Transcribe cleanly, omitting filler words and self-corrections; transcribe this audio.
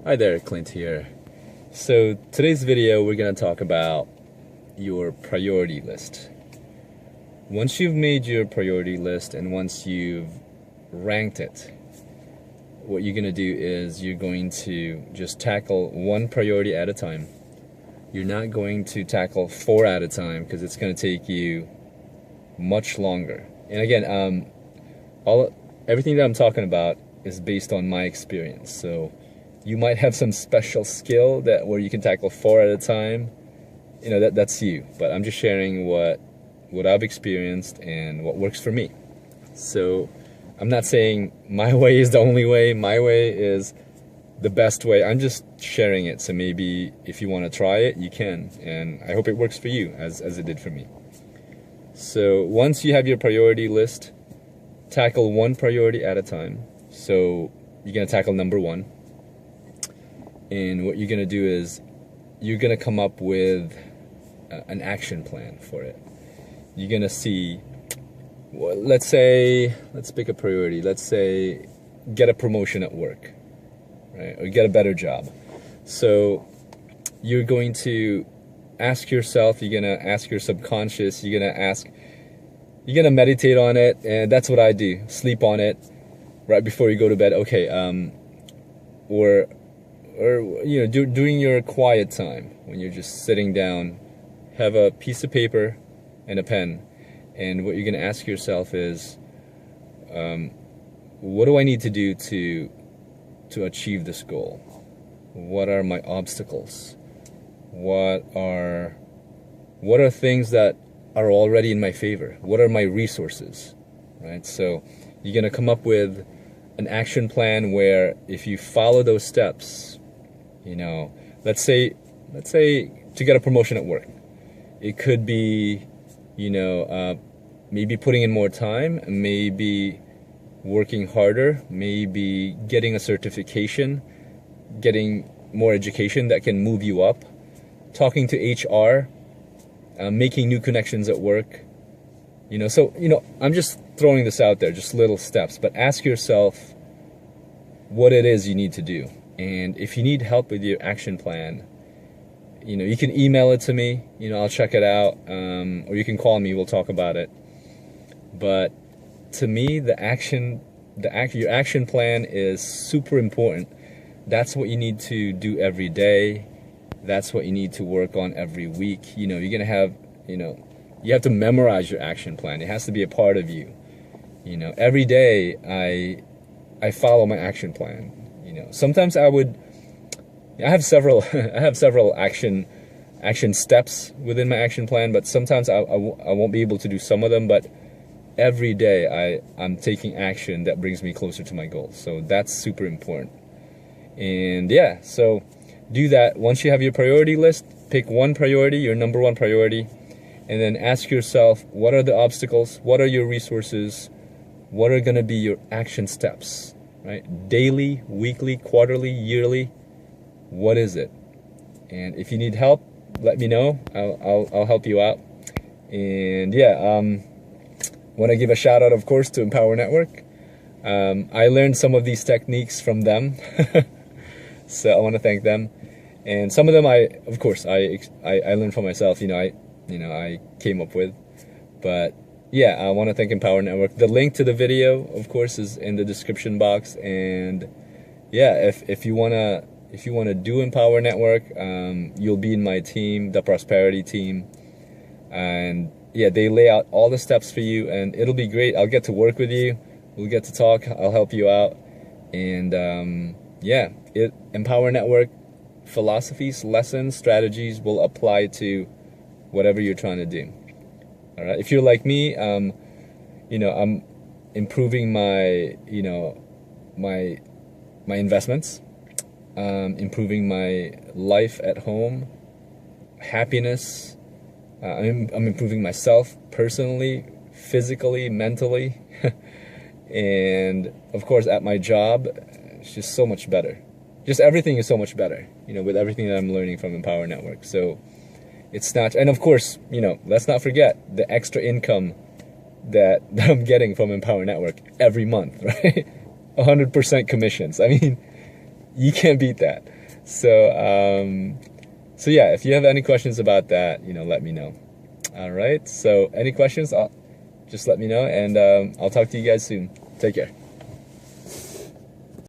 Hi there, Clint here. So today's video we're going to talk about your priority list. Once you've made your priority list and once you've ranked it, what you're going to do is you're going to just tackle one priority at a time. You're not going to tackle 4 at a time because it's going to take you much longer. And again, everything that I'm talking about is based on my experience. So you might have some special skill where you can tackle 4 at a time. You know, that's you. But I'm just sharing what I've experienced and what works for me. So I'm not saying my way is the only way. My way is the best way. I'm just sharing it. So maybe if you want to try it, you can. And I hope it works for you as it did for me. So once you have your priority list, tackle one priority at a time. So you're going to tackle number 1. And what you're going to do is you're going to come up with an action plan for it. You're going to see, well, let's pick a priority. Let's say get a promotion at work, right? Or get a better job. So you're going to ask yourself, you're going to ask your subconscious, you're going to meditate on it. And that's what I do. Sleep on it right before you go to bed. Okay. Or you know, during your quiet time when you're just sitting down, have a piece of paper and a pen, and what you're going to ask yourself is, what do I need to do to achieve this goal? What are my obstacles? What are things that are already in my favor? What are my resources? Right? So you're going to come up with an action plan where if you follow those steps, you know, let's say to get a promotion at work, it could be, you know, maybe putting in more time, maybe working harder, maybe getting a certification, getting more education that can move you up, talking to HR, making new connections at work. You know, so, you know, I'm just throwing this out there, just little steps, but ask yourself what it is you need to do. And if you need help with your action plan, you know, you can email it to me, you know, I'll check it out, or you can call me, we'll talk about it. But to me, your action plan is super important. That's what you need to do every day. That's what you need to work on every week. You know, you're going to have, you know, you have to memorize your action plan. It has to be a part of you. You know, every day I follow my action plan. You know, sometimes I have several action steps within my action plan, but sometimes I won't be able to do some of them, but every day I'm taking action that brings me closer to my goal. So that's super important. And yeah, so do that. Once you have your priority list, pick one priority, your number 1 priority, and then ask yourself, what are the obstacles? What are your resources? What are going to be your action steps? Right? Daily, weekly, quarterly, yearly, what is it? And if you need help, let me know. I'll help you out. And yeah, want to give a shout out, of course, to Empower Network. I learned some of these techniques from them, so I want to thank them. And some of them, I learned from myself. I came up with, but yeah, I want to thank Empower Network. The link to the video, of course, is in the description box. And yeah, if you wanna do Empower Network, you'll be in my team, the Prosperity team. And yeah, they lay out all the steps for you, and it'll be great. I'll get to work with you. We'll get to talk. I'll help you out. And yeah, Empower Network philosophies, lessons, strategies will apply to whatever you're trying to do. All right. If you're like me, you know, I'm improving my, you know, my investments, improving my life at home, happiness. I'm improving myself personally, physically, mentally, and of course at my job, it's just so much better. Just everything is so much better, you know, with everything that I'm learning from Empower Network. So it's not, and of course, you know, let's not forget the extra income that I'm getting from Empower Network every month, right? 100% commissions. I mean, you can't beat that. So yeah, if you have any questions about that, let me know. All right. So any questions, just let me know, and I'll talk to you guys soon. Take care.